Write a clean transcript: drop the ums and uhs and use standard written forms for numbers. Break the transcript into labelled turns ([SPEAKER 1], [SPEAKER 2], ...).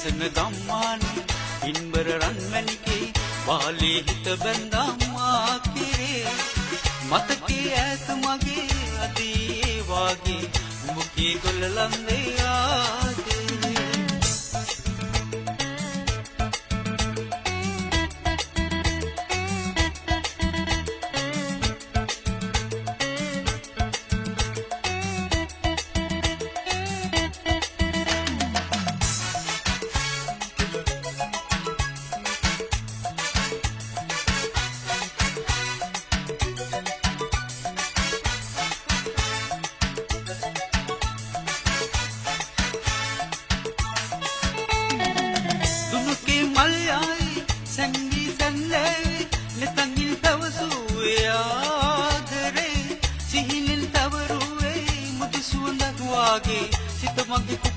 [SPEAKER 1] අසන ගම්මානේ ඉන්බර රන්මැණිකේ වාලේ හිත බැඳම්මා කිරේ මතකේ ඈත මගේ අදී වාගේ මුකී ගොල්ලන්දේ ආදේ සිත මගේ